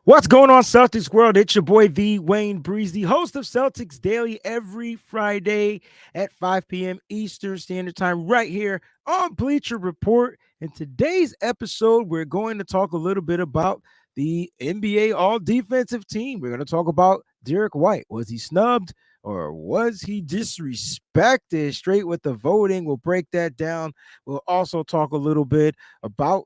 What's going on, Celtics World? It's your boy, the Wayne Breezie, host of Celtics Daily every Friday at 5 p.m. Eastern Standard Time, right here on Bleacher Report. In today's episode, we're going to talk a little bit about the NBA All Defensive Team. We're going to talk about Derek White. Was he snubbed or was he disrespected? Straight with the voting. We'll break that down. We'll also talk a little bit about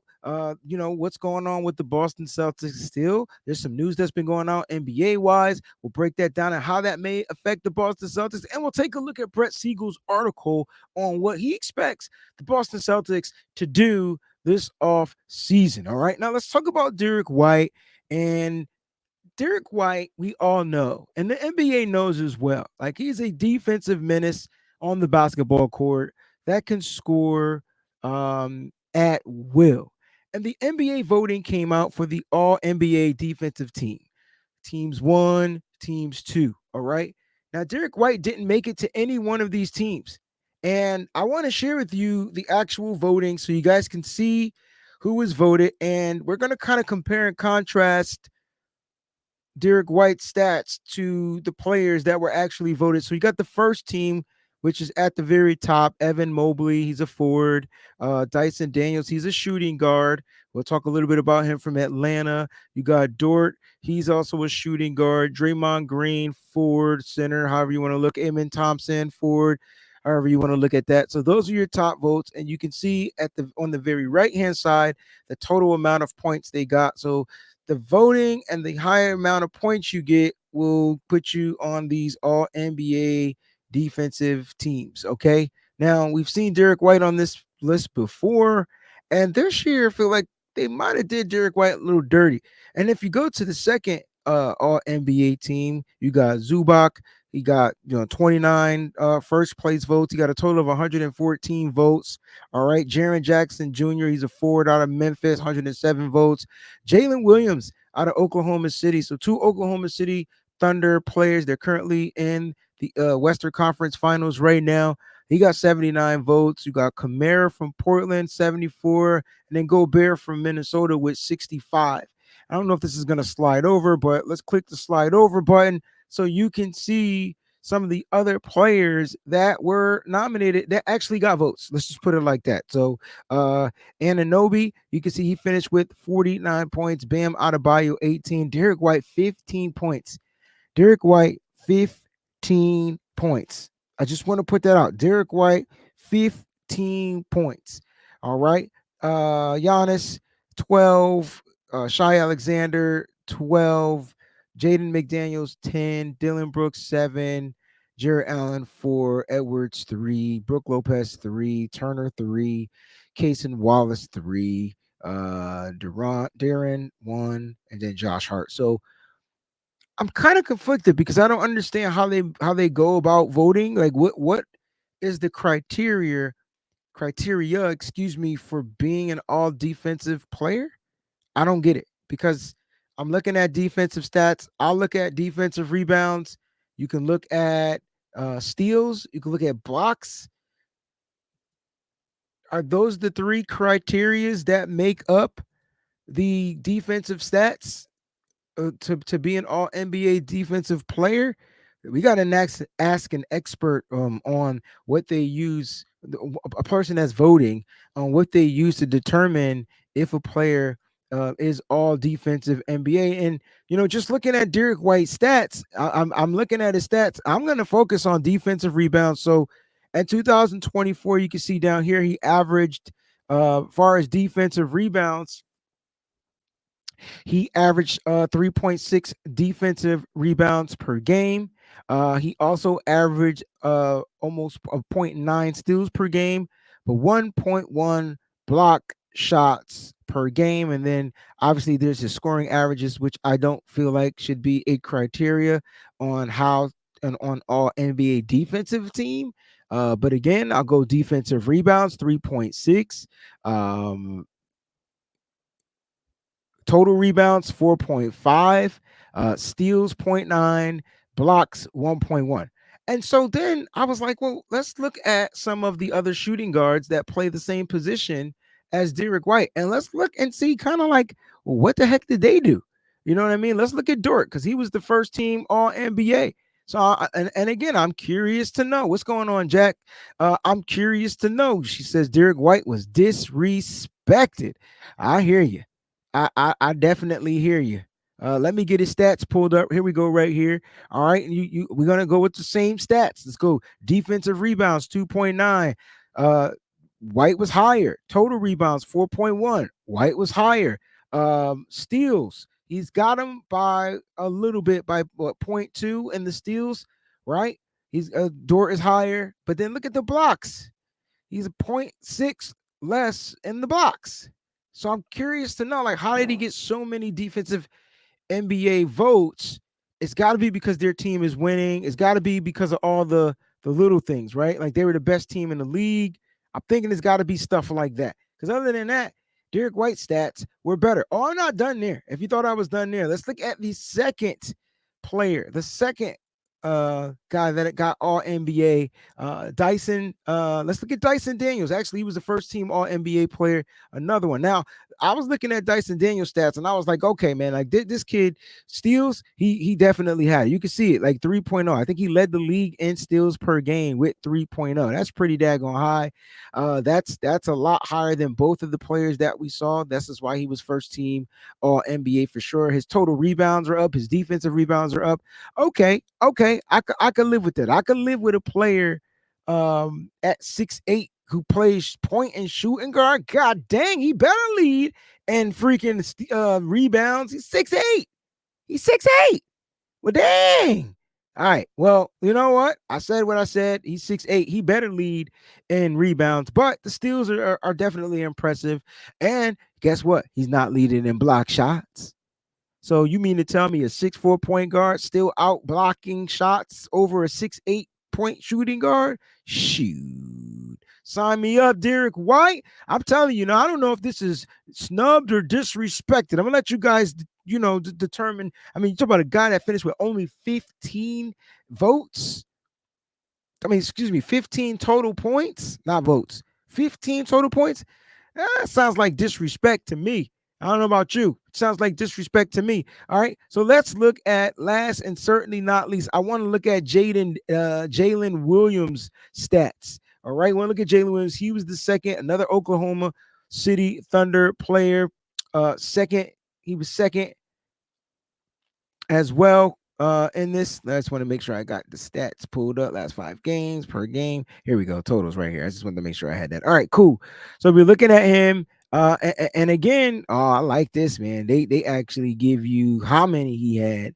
what's going on with the Boston Celtics still. There's some news that's been going on NBA wise. We'll break that down and how that may affect the Boston Celtics. And we'll take a look at Brett Siegel's article on what he expects the Boston Celtics to do this off season. All right. Now let's talk about Derek White. And Derek White, we all know, and the NBA knows as well. Like, he's a defensive menace on the basketball court that can score at will. And the NBA voting came out for the All NBA defensive team. Teams one, teams two. All right. Now, Derek White didn't make it to any one of these teams. And I want to share with you the actual voting so you guys can see who was voted. And we're going to kind of compare and contrast Derek White's stats to the players that were actually voted. So you got the first team, which is at the very top. Evan Mobley, he's a forward. Dyson Daniels, he's a shooting guard. We'll talk a little bit about him from Atlanta. You got Dort, he's also a shooting guard. Draymond Green, forward, center, however you want to look. Amen Thompson, forward, however you want to look at that. So those are your top votes, and you can see at the on the very right hand side the total amount of points they got. So the voting and the higher amount of points you get will put you on these all NBA defensive teams. Okay. Now, we've seen Derek White on this list before, and this year I feel like they might have did Derek White a little dirty. And if you go to the second all NBA team, you got Zubac. He got 29 first place votes. He got a total of 114 votes. All right. Jaren Jackson Jr., he's a forward out of Memphis, 107 votes. Jalen Williams out of Oklahoma City. So two Oklahoma City Thunder players. They're currently in the Western Conference Finals right now. He got 79 votes. You got Kamara from Portland, 74, and then Gobert from Minnesota with 65. I don't know if this is going to slide over, but let's click the slide over button so you can see some of the other players that were nominated that actually got votes. Let's just put it like that. So Anunoby, you can see he finished with 49 points. Bam Adebayo, 18. Derek White, 15 points. Derek White, 15 points. I just want to put that out. Derek White, 15 points. All right. Giannis, 12. Shai Alexander, 12. Jaden McDaniels, 10. Dylan Brooks, 7. Jarrett Allen, 4. Edwards, 3. Brooke Lopez, 3. Turner, 3. Kaysen Wallace, 3. Darren, 1. And then Josh Hart. So I'm kind of conflicted because I don't understand how they go about voting. Like, what is the criteria, excuse me, for being an all defensive player? I don't get it because I'm looking at defensive stats. I'll look at defensive rebounds. You can look at steals. You can look at blocks. Are those the three criterias that make up the defensive stats to be an all NBA defensive player? We got to ask an expert on what they use, a person that's voting on what they use to determine if a player is all defensive NBA. And just looking at Derek White's stats, I'm looking at his stats. I'm going to focus on defensive rebounds. So, at 2024, you can see down here he averaged, far as defensive rebounds, he averaged 3.6 defensive rebounds per game. He also averaged almost a point 0.9 steals per game, but 1.1 block shots per game. And then obviously there's his scoring averages, which I don't feel like should be a criteria on how and on all NBA defensive team. But again, I'll go defensive rebounds, 3.6. Total rebounds 4.5, steals zero point 0.9, blocks 1.1. And so then I was like, well, let's look at some of the other shooting guards that play the same position as Derek White. And let's look and see kind of like, well, what the heck did they do? You know what I mean? Let's look at Dort because he was the first team All NBA. So, and again, I'm curious to know what's going on, Jack. I'm curious to know. She says Derek White was disrespected. I hear you. I definitely hear you. Let me get his stats pulled up. Here we go, right here. All right, we're gonna go with the same stats. Let's go. Defensive rebounds 2.9. Uh, White was higher. Total rebounds 4.1. White was higher. Steals, he's got him by a little bit, by what, point 0.2 in the steals, right? He's Dort is higher, but then look at the blocks. He's a point 0.6 less in the blocks. So I'm curious to know, like, how did he get so many defensive NBA votes? It's got to be because their team is winning. It's got to be because of all the little things, right? Like they were the best team in the league. I'm thinking it's got to be stuff like that. Because other than that, Derek White stats were better. Oh, I'm not done there. If you thought I was done there, let's look at the second player, the second guy that got All NBA, Dyson. Let's look at Dyson Daniels. Actually, he was the first team All NBA player. Another one. Now, I was looking at Dyson Daniels stats, and I was like, okay, man, like this kid steals. He definitely had it. You can see it, like 3.0. I think he led the league in steals per game with 3.0. That's pretty daggone high. That's a lot higher than both of the players that we saw. This is why he was first team All NBA for sure. His total rebounds are up. His defensive rebounds are up. Okay, I could live with that. I could live with a player at 6'8" who plays point and shooting guard. God dang, he better lead and freaking rebounds. He's 6'8". He's 6'8". Well, dang. All right. Well, you know what? I said what I said. He's 6'8". He better lead in rebounds, but the steals are definitely impressive. And guess what? He's not leading in block shots. So you mean to tell me a 6'4" point guard still out blocking shots over a 6'8" point shooting guard? Shoot. Sign me up, Derek White. I'm telling you, now I don't know if this is snubbed or disrespected. I'm gonna let you guys, determine. I mean, you talk about a guy that finished with only 15 votes. I mean, excuse me, 15 total points, not votes. 15 total points. That sounds like disrespect to me. I don't know about you. It sounds like disrespect to me. All right. So let's look at last and certainly not least. I want to look at Jalen Williams stats. All right. I want to look at Jalen Williams. He was the second, another Oklahoma City Thunder player. Second, he was second as well. In this, I just want to make sure I got the stats pulled up. Last 5 games per game. Here we go. Totals right here. I just wanted to make sure I had that. All right, cool. So we're looking at him. And again, oh, I like this, man. They actually give you how many he had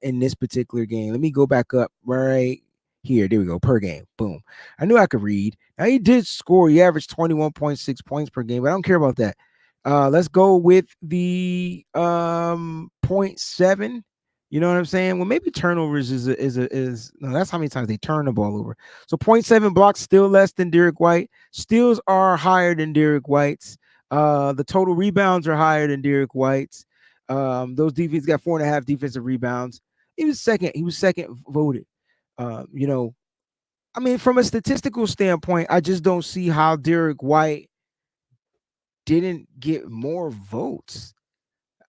in this particular game. Let me go back up right here. There we go. Per game. Boom. I knew I could read. Now he did score. He averaged 21.6 points per game, but I don't care about that. Let's go with the 0.7. You know what I'm saying? Well, maybe turnovers is no, that's how many times they turn the ball over. So 0.7 blocks, still less than Derek White. Steals are higher than Derek White's. The total rebounds are higher than Derek White's. Those defense got 4.5 defensive rebounds. He was second. He was second voted. I mean, from a statistical standpoint, I just don't see how Derek White didn't get more votes.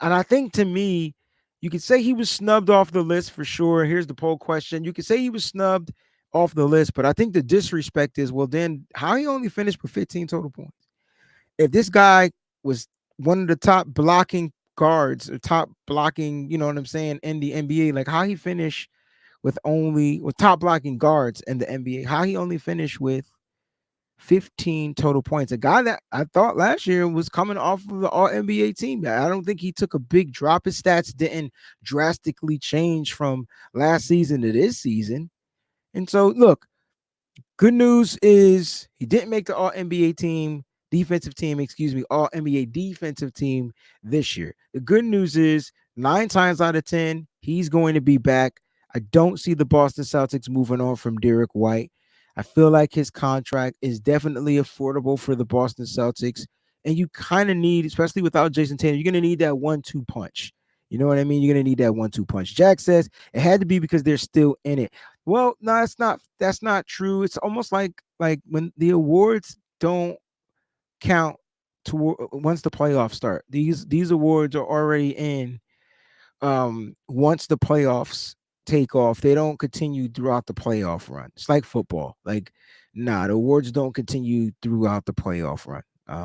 And I think, to me, you could say he was snubbed off the list for sure. Here's the poll question. You could say he was snubbed off the list, but I think the disrespect is, well, then how he only finished with 15 total points? If this guy was one of the top blocking guards or top blocking, you know what I'm saying, in the NBA, like how he finished with top blocking guards in the NBA, how he only finished with 15 total points. A guy that I thought last year was coming off of the All NBA team. I don't think he took a big drop. His stats didn't drastically change from last season to this season. And so, look, good news is he didn't make the All NBA team, All NBA defensive team this year. The good news is 9 times out of 10, he's going to be back. I don't see the Boston Celtics moving on from Derek White. I feel like his contract is definitely affordable for the Boston Celtics. And you kind of need, especially without Jason Tatum, you're going to need that 1-2 punch. You know what I mean? You're going to need that 1-2 punch. Jack says it had to be because they're still in it. Well, no, it's not. That's not true. It's almost like when the awards don't count to once the playoffs start. These awards are already in once the playoffs take off, they don't continue throughout the playoff run. It's like football. Like, nah, the awards don't continue throughout the playoff run.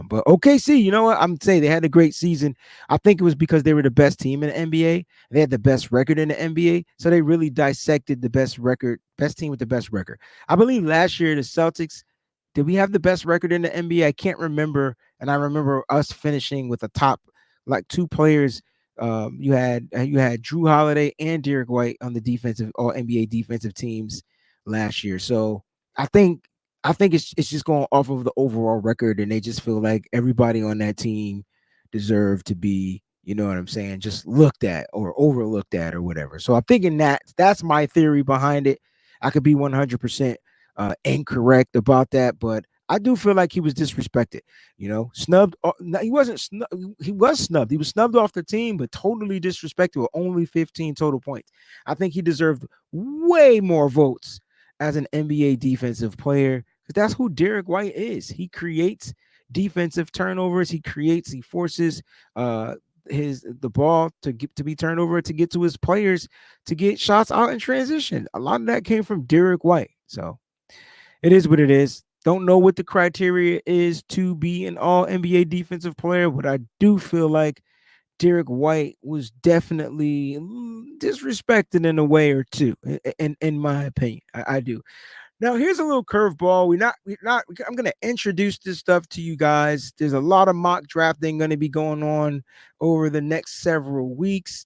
But OKC, you know what? I'm saying they had a great season. I think it was because they were the best team in the NBA. They had the best record in the NBA. So they really dissected the best team with the best record. I believe last year the Celtics, did we have the best record in the NBA? I can't remember. And I remember us finishing with a top like two players. You had Drew Holiday and Derek White on the defensive all NBA defensive teams last year. So I think I think it's just going off of the overall record, and they just feel like everybody on that team deserved to be, you know what I'm saying, just looked at or overlooked at or whatever. So I'm thinking that's my theory behind it. I could be 100% incorrect about that, but I do feel like he was disrespected. Snubbed. He wasn't. He was snubbed. He was snubbed off the team, but totally disrespected with only 15 total points. I think he deserved way more votes as an NBA defensive player because that's who Derek White is. He creates defensive turnovers. He forces the ball to be turned over to get to his players to get shots out in transition. A lot of that came from Derek White. So it is what it is. Don't know what the criteria is to be an all NBA defensive player, but I do feel like Derek White was definitely disrespected in a way or two, in my opinion. I do. Now here's a little curveball. I'm gonna introduce this stuff to you guys. There's a lot of mock drafting gonna be going on over the next several weeks.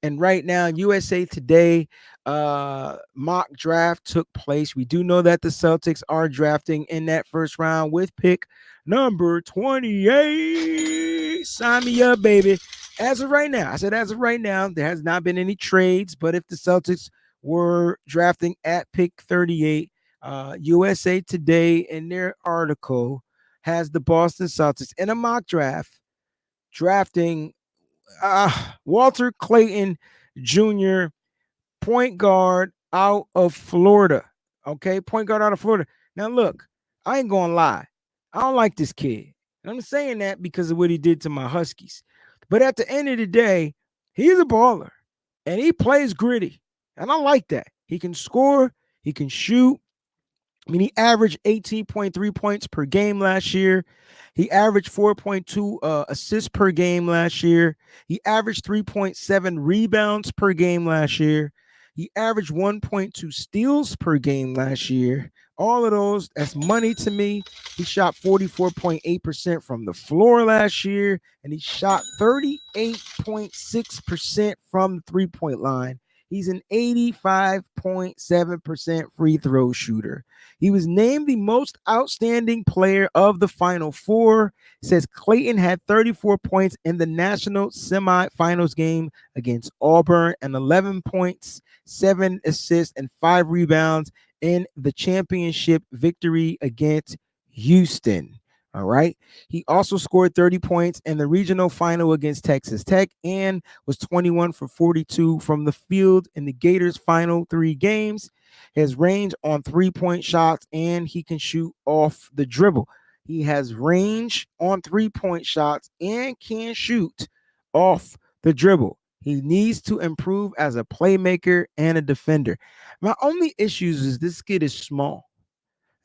And right now, USA Today mock draft took place. We do know that the Celtics are drafting in that first round with pick number 28. Sign me up, baby. As of right now, I said as of right now, there has not been any trades. But if the Celtics were drafting at pick 38, USA Today in their article has the Boston Celtics in a mock draft drafting Walter Clayton Jr., point guard out of Florida. Okay, point guard out of Florida. Now, look, I ain't gonna lie. I don't like this kid. And I'm saying that because of what he did to my Huskies. But at the end of the day, he's a baller and he plays gritty. And I like that. He can score, he can shoot, he averaged 18.3 points per game last year. He averaged 4.2 assists per game last year. He averaged 3.7 rebounds per game last year. He averaged 1.2 steals per game last year. All of those, that's money to me. He shot 44.8% from the floor last year, and he shot 38.6% from the three-point line. He's an 85.7% free throw shooter. He was named the most outstanding player of the Final Four. It says Clayton had 34 points in the national semifinals game against Auburn and 11 points, 7 assists, and 5 rebounds in the championship victory against Houston. All right. He also scored 30 points in the regional final against Texas Tech and was 21 for 42 from the field in the Gators' final 3 games. His range on 3-point shots, and he can shoot off the dribble. He has range on 3-point shots and can shoot off the dribble. He needs to improve as a playmaker and a defender. My only issues is this kid is small.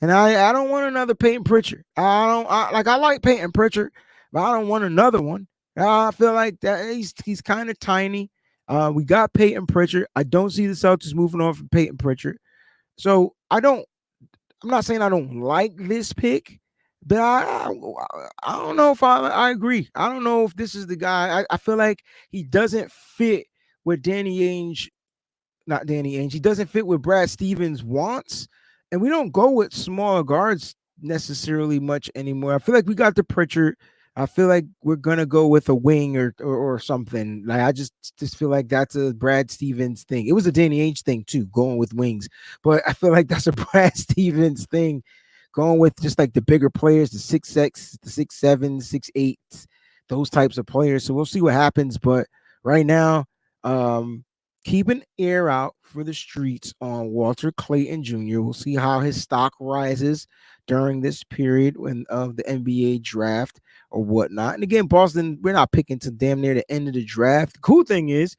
And I don't want another Peyton Pritchard. I like Peyton Pritchard, but I don't want another one. I feel like that he's kind of tiny. We got Peyton Pritchard. I don't see the Celtics moving on from Peyton Pritchard. So I'm not saying I don't like this pick, but I don't know if I agree. I don't know if this is the guy. I feel like he doesn't fit with Danny Ainge, not Danny Ainge. He doesn't fit what Brad Stevens wants. And we don't go with smaller guards necessarily much anymore. I feel like we got the Pritchard. I feel like we're gonna go with a wing or something. Like I just feel like that's a Brad Stevens thing. It was a Danny Ainge thing too, going with wings. But I feel like that's a Brad Stevens thing, going with just like the bigger players, the 6'6", the 6'7", 6'8", those types of players. So we'll see what happens. But right now, keep an ear out for the streets on Walter Clayton Jr. We'll see how his stock rises during this period of the NBA draft or whatnot. And again, Boston, we're not picking to damn near the end of the draft. The cool thing is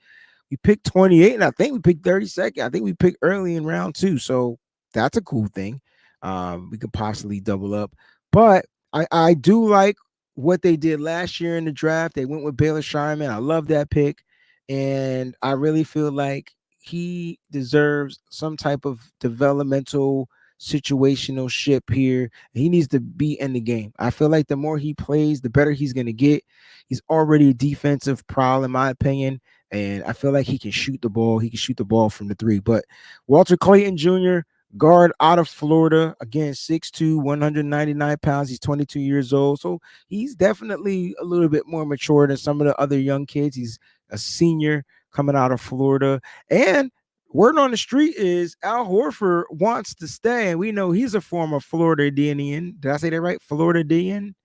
We picked 28, and I think we picked 32nd. I think we picked early in round 2. So that's a cool thing. We could possibly double up. But I do like what they did last year in the draft. They went with Baylor Shireman. I love that pick. And I really feel like he deserves some type of developmental situational ship here. He needs to be in the game. I feel like the more he plays, the better he's going to get. He's already a defensive prowl, in my opinion. And I feel like he can shoot the ball. He can shoot the ball from the three. But Walter Clayton Jr., guard out of Florida, again, 6'2", 199 pounds. He's 22 years old. So he's definitely a little bit more mature than some of the other young kids. He's a senior coming out of Florida. And word on the street is Al Horford wants to stay. And we know he's a former Floridian. Did I say that right? Floridian.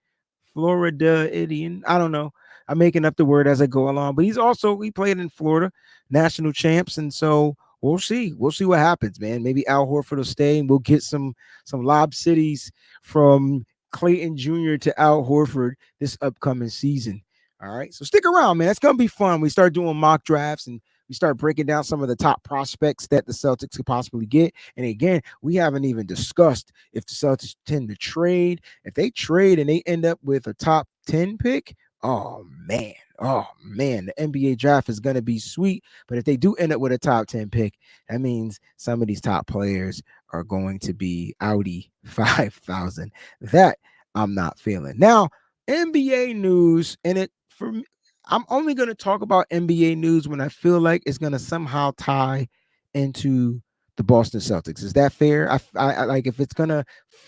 I don't know. I'm making up the word as I go along, but he played in Florida, national champs, and so we'll see. We'll see what happens, man. Maybe Al Horford will stay, and we'll get some lob cities from Clayton Jr. to Al Horford this upcoming season. All right, so stick around, man. It's gonna be fun. We start doing mock drafts and we start breaking down some of the top prospects that the Celtics could possibly get. And again, we haven't even discussed if the Celtics tend to trade. If they trade and they end up with a top 10 pick, oh man. Oh man, the NBA draft is going to be sweet. But if they do end up with a top 10 pick, that means some of these top players are going to be Audi 5,000. That I'm not feeling. Now, NBA news, and it for me, I'm only going to talk about NBA news when I feel like it's going to somehow tie into the Boston Celtics. Is that fair? I like if it's gonna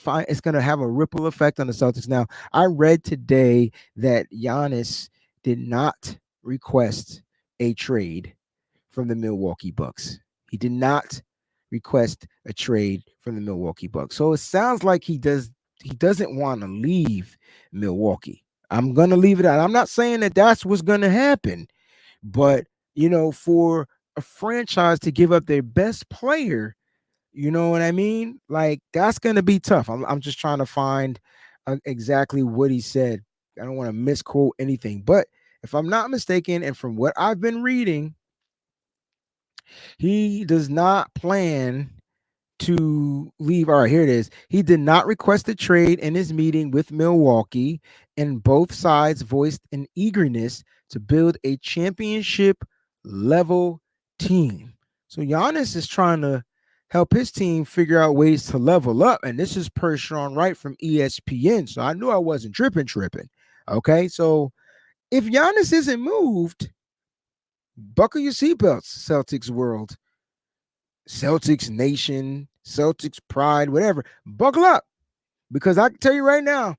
it's gonna have a ripple effect on the Celtics. Now, I read today that Giannis did not request a trade from the Milwaukee Bucks. He did not request a trade from the Milwaukee Bucks. So it sounds like he doesn't want to leave Milwaukee. I'm going to leave it out. I'm not saying that that's what's going to happen, but for a franchise to give up their best player, you know what I mean? Like that's going to be tough. I'm just trying to find exactly what he said. I don't want to misquote anything, but if I'm not mistaken, and from what I've been reading, he does not plan to leave. All right, here it is. He did not request a trade in his meeting with Milwaukee, and both sides voiced an eagerness to build a championship level team. So Giannis is trying to help his team figure out ways to level up. And this is per Sean Wright from ESPN. So I knew I wasn't tripping. Okay. So if Giannis isn't moved, buckle your seatbelts, Celtics world, Celtics nation, Celtics pride, whatever. Buckle up because I can tell you right now,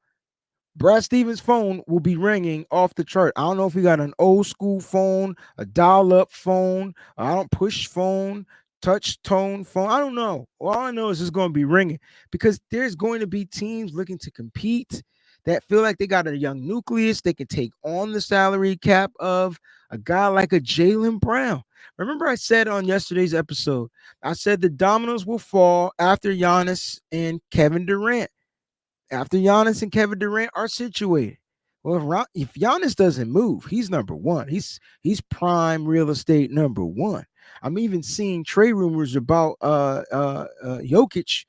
Brad Stevens' phone will be ringing off the chart. I don't know if he got an old school phone, a dial-up phone, I don't push phone, touch tone phone. I don't know. All I know is it's going to be ringing because there's going to be teams looking to compete that feel like they got a young nucleus. They can take on the salary cap of a guy like a Jaylen Brown. Remember, I said on yesterday's episode, I said the dominoes will fall after Giannis and Kevin Durant. After Giannis and Kevin Durant are situated. Well, if Giannis doesn't move, he's number one. He's prime real estate number one. I'm even seeing trade rumors about Jokic,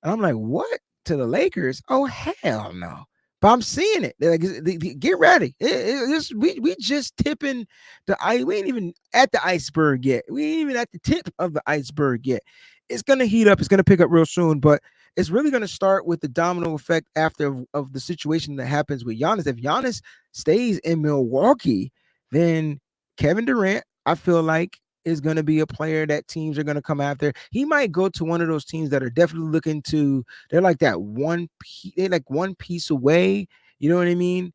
and I'm like, what? To the Lakers? Oh hell no! But I'm seeing it. Like, get ready. We just tipping the ice. We ain't even at the iceberg yet. We ain't even at the tip of the iceberg yet. It's gonna heat up. It's gonna pick up real soon. But it's really gonna start with the domino effect after of the situation that happens with Giannis. If Giannis stays in Milwaukee, then Kevin Durant, I feel like, is going to be a player that teams are going to come after. He might go to one of those teams that are definitely looking to. They're like that they're like one piece away. You know what I mean?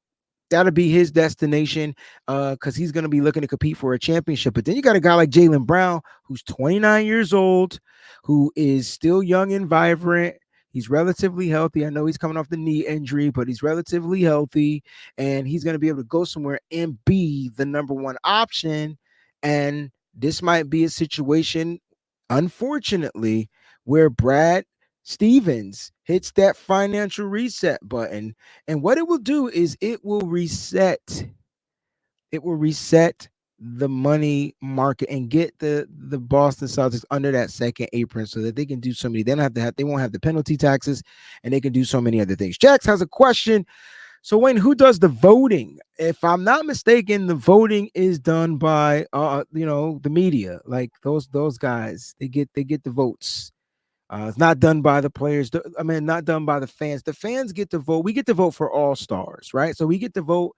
That'll be his destination because he's going to be looking to compete for a championship. But then you got a guy like Jaylen Brown, who's 29 years old, who is still young and vibrant. He's relatively healthy. I know he's coming off the knee injury, but he's relatively healthy, and he's going to be able to go somewhere and be the number one option. And this might be a situation, unfortunately, where Brad Stevens hits that financial reset button. And what it will do is it will reset the money market and get the Boston Celtics under that second apron so that they can do so many. They don't have to have they won't have the penalty taxes and they can do so many other things. Jax has a question. So Wayne, who does the voting? If I'm not mistaken, the voting is done by the media, like those guys. They get the votes. It's not done by the players. I mean, not done by the fans. The fans get to vote. We get to vote for all stars, right? So we get to vote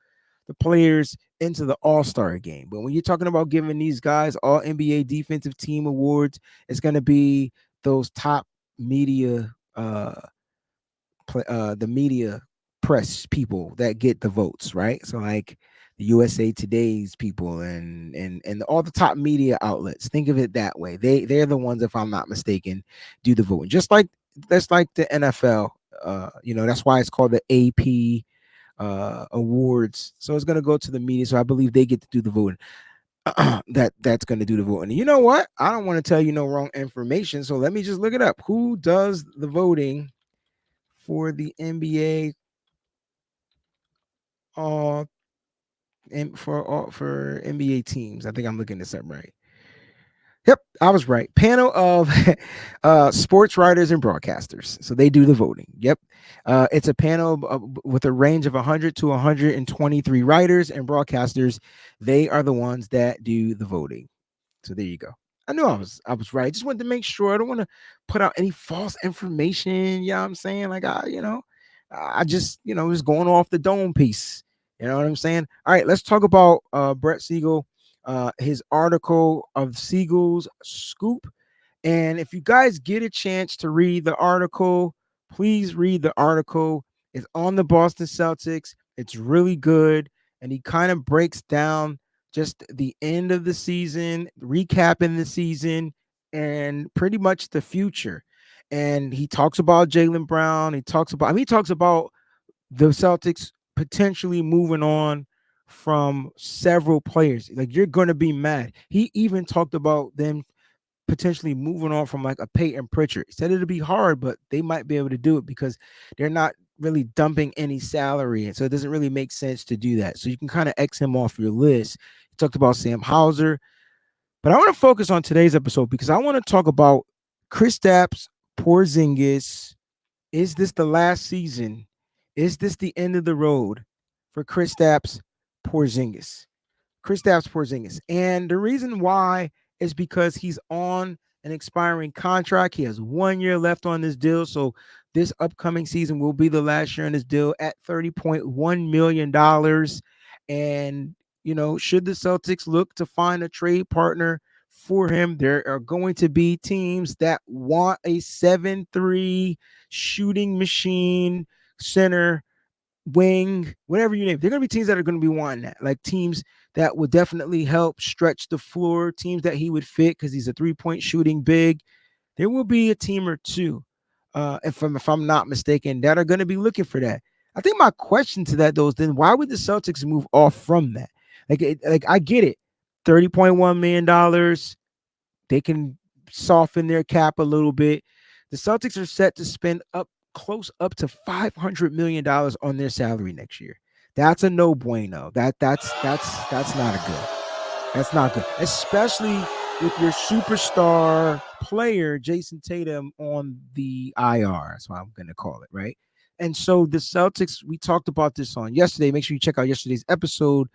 the players into the All Star game. But when you're talking about giving these guys all NBA Defensive Team awards, it's going to be those top media, the media press people that get the votes, right? So like the USA Today's people and all the top media outlets. Think of it that way. They're the ones, if I'm not mistaken, do the voting. Just like that's like the NFL. That's why it's called the AP awards. So it's gonna go to the media. So I believe they get to do the voting. That's gonna do the voting. You know what? I don't want to tell you no wrong information. So let me just look it up. Who does the voting for the NBA all and for NBA teams? I think I'm looking this up right. Yep, I was right. Panel of sports writers and broadcasters. So they do the voting. Yep. It's a panel with a range of 100 to 123 writers and broadcasters. They are the ones that do the voting. So there you go. I knew I was right. I just wanted to make sure. I don't want to put out any false information. You know what I'm saying? Like I just, was going off the dome piece. You know what I'm saying? All right, let's talk about Brett Siegel, his article of Siegel's Scoop. And if you guys get a chance to read the article, please read the article. It's on the Boston Celtics. It's really good. And he kind of breaks down just the end of the season, recapping the season, and pretty much the future. And he talks about Jaylen Brown. He talks about the Celtics potentially moving on from several players. Like you're going to be mad. He even talked about them potentially moving on from like a Peyton Pritchard. He said it'll be hard, but they might be able to do it because they're not really dumping any salary. And so it doesn't really make sense to do that. So you can kind of X him off your list. He talked about Sam Hauser. But I want to focus on today's episode because I want to talk about Kristaps Porzingis. Is this the last season? Is this the end of the road for Kristaps Porzingis? Kristaps Porzingis. And the reason why is because he's on an expiring contract. He has 1 year left on this deal. So this upcoming season will be the last year in this deal at $30.1 million. And, should the Celtics look to find a trade partner for him, there are going to be teams that want a 7-3 shooting machine center wing, whatever you name. They're going to be teams that are going to be wanting that, like teams that would definitely help stretch the floor, teams that he would fit because he's a 3-point shooting big. There will be a team or two, if I'm not mistaken, that are going to be looking for that. I think my question to that though is then why would the Celtics move off from that? Like I get it, $30.1 million. They can soften their cap a little bit. The Celtics are set to spend close up to $500 million on their salary next year. That's a no bueno. That's not a good. That's not good, especially with your superstar player Jason Tatum on the IR. That's what I'm going to call it, right? And so the Celtics, we talked about this on yesterday. Make sure you check out yesterday's episode.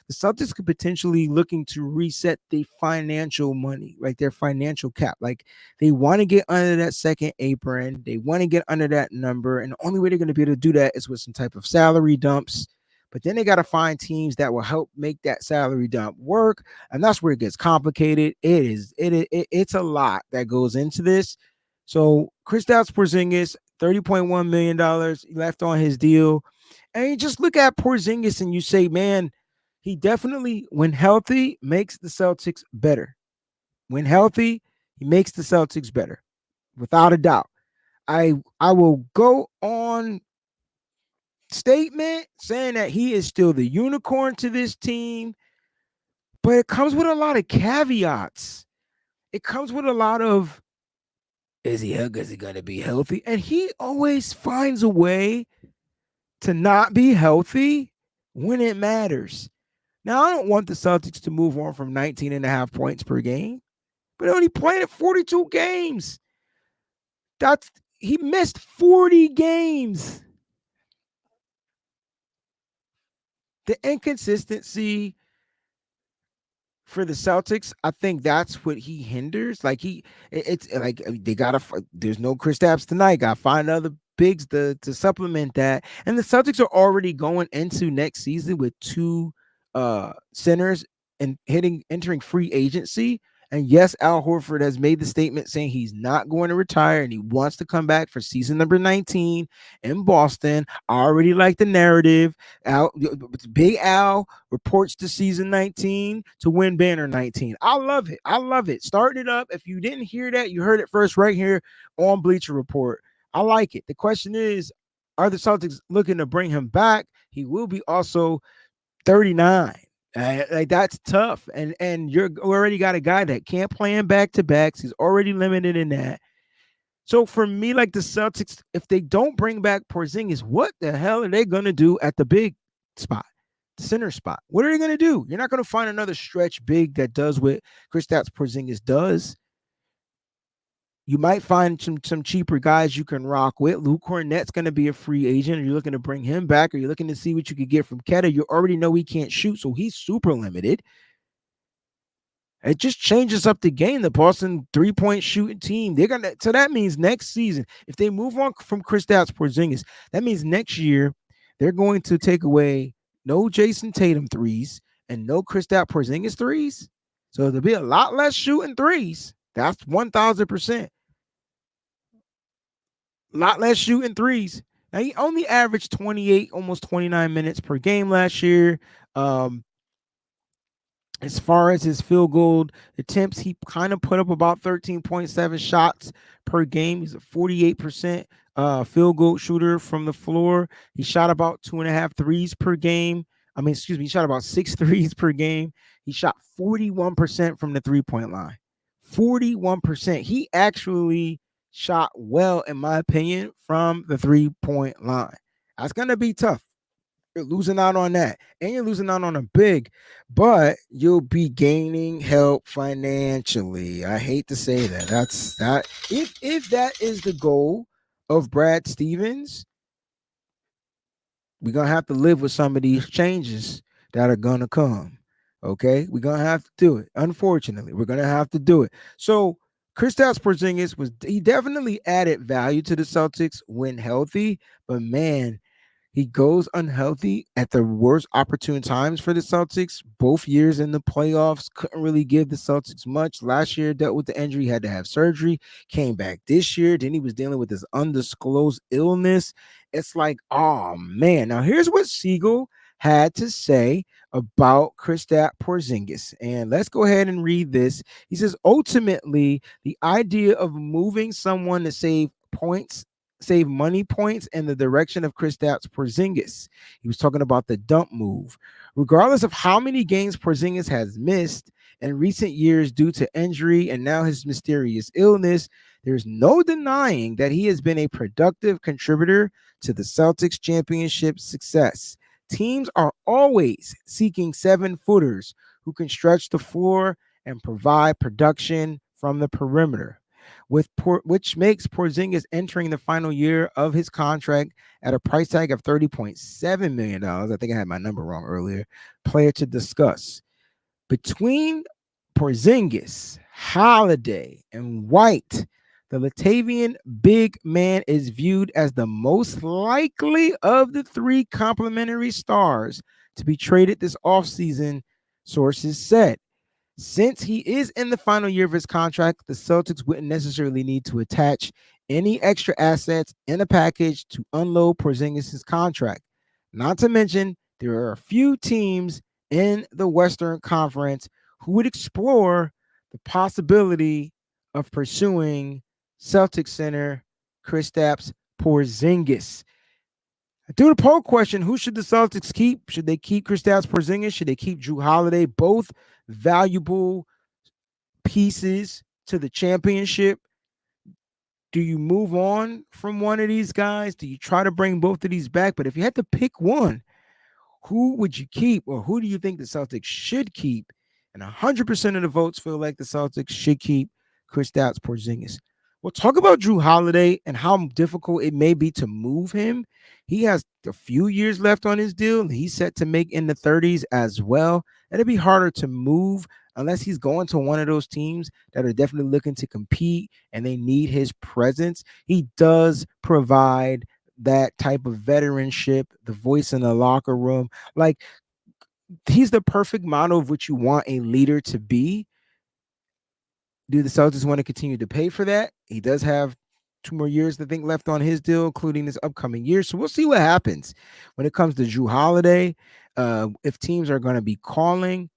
The Celtics could potentially looking to reset the financial money, like their financial cap. Like they want to get under that second apron. They want to get under that number. And the only way they're going to be able to do that is with some type of salary dumps. But then they got to find teams that will help make that salary dump work. And that's where it gets complicated. It's a lot that goes into this. So Kristaps Porzingis, $30.1 million left on his deal. And you just look at Porzingis and you say, man, he definitely, when healthy, makes the Celtics better. When healthy, he makes the Celtics better, without a doubt. I will go on statement saying that he is still the unicorn to this team, but it comes with a lot of caveats. It comes with a lot of is he going to be healthy? And he always finds a way to not be healthy when it matters. Now, I don't want the Celtics to move on from 19 and a half points per game, but they only played at 42 games. He missed 40 games. The inconsistency for the Celtics, I think that's what he hinders. Like it's like they gotta. There's no Kristaps tonight. Got to find other bigs to supplement that. And the Celtics are already going into next season with two centers and entering free agency. And yes, Al Horford has made the statement saying he's not going to retire and he wants to come back for season number 19 in Boston. I already like the narrative. Big Al reports to season 19 to win banner 19. I love it. I love it. Starting it up. If you didn't hear that, you heard it first right here on Bleacher Report. I like it. The question is, are the Celtics looking to bring him back? He will be also 39. Like that's tough. And you're already got a guy that can't play in back to backs. He's already limited in that. So for me, like the Celtics, if they don't bring back Porzingis, what the hell are they gonna do at the big spot, the center spot? What are they gonna do? You're not gonna find another stretch big that does what Kristaps Porzingis does. You might find some cheaper guys you can rock with. Luke Cornett's going to be a free agent. Are you looking to bring him back? Are you looking to see what you could get from Ketta? You already know he can't shoot, so he's super limited. It just changes up the game. The Boston 3-point shooting team. So that means next season, if they move on from Kristaps Porzingis, that means next year they're going to take away no Jason Tatum threes and no Kristaps Porzingis threes. So there'll be a lot less shooting threes. That's 1,000%. A lot less shooting threes. Now he only averaged 28, almost 29 minutes per game last year. Um, as far as his field goal attempts, he kind of put up about 13.7 shots per game. He's a 48% field goal shooter from the floor. He shot about 2.5 threes per game. Excuse me, he shot about 6 threes per game. He shot 41% from the 3-point line. 41%. He actually shot well, in my opinion, from the 3-point line. That's going to be tough. You're losing out on that, and you're losing out on a big, but you'll be gaining help financially. I hate to say that. That's that. If that is the goal of Brad Stevens, we're gonna have to live with some of these changes that are gonna come. Okay, we're gonna have to do it. Unfortunately, we're gonna have to do it. So Kristaps Porzingis he definitely added value to the Celtics when healthy, but man, he goes unhealthy at the worst opportune times for the Celtics. Both years in the playoffs, couldn't really give the Celtics much. Last year, dealt with the injury, had to have surgery, came back this year. Then he was dealing with this undisclosed illness. It's like, oh man. Now, here's what Siegel had to say about Kristaps Porzingis. And let's go ahead and read this. He says, ultimately, the idea of moving someone to save money points in the direction of Kristaps Porzingis. He was talking about the dump move. Regardless of how many games Porzingis has missed in recent years due to injury and now his mysterious illness, there's no denying that he has been a productive contributor to the Celtics championship success. Teams are always seeking 7-footers who can stretch the floor and provide production from the perimeter, which makes Porzingis entering the final year of his contract at a price tag of $30.7 million. I think I had my number wrong earlier. Player to discuss. Between Porzingis, Holiday, and White, the Latavian big man is viewed as the most likely of the three complementary stars to be traded this offseason, sources said. Since he is in the final year of his contract, the Celtics wouldn't necessarily need to attach any extra assets in a package to unload Porzingis' contract. Not to mention, there are a few teams in the Western Conference who would explore the possibility of pursuing Celtics center Kristaps Porzingis. Do the poll question: who should the Celtics keep? Should they keep Kristaps Porzingis? Should they keep Drew Holiday? Both valuable pieces to the championship. Do you move on from one of these guys? Do you try to bring both of these back? But if you had to pick one, Who would you keep, or who do you think the Celtics should keep? And 100% of the votes feel like the Celtics should keep Kristaps Porzingis. We'll talk about Drew Holiday and how difficult it may be to move him. He has a few years left on his deal. He's set to make in the 30s as well. It'll be harder to move unless he's going to one of those teams that are definitely looking to compete and they need his presence. He does provide that type of veteranship, the voice in the locker room. Like, he's the perfect model of what you want a leader to be. Do the Celtics want to continue to pay for that? He does have 2 more years, I think, left on his deal, including this upcoming year. So we'll see what happens when it comes to Drew Holiday. If teams are going to be calling,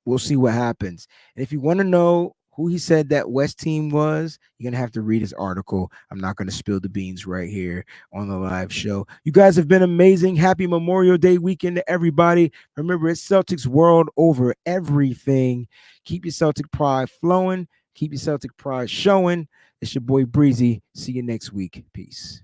we'll see what happens. And if you want to know who he said that West team was, you're going to have to read his article. I'm not going to spill the beans right here on the live show. You guys have been amazing. Happy Memorial Day weekend to everybody. Remember, it's Celtics World over everything. Keep your Celtic pride flowing. Keep your Celtic pride showing. It's your boy Breezie. See you next week. Peace.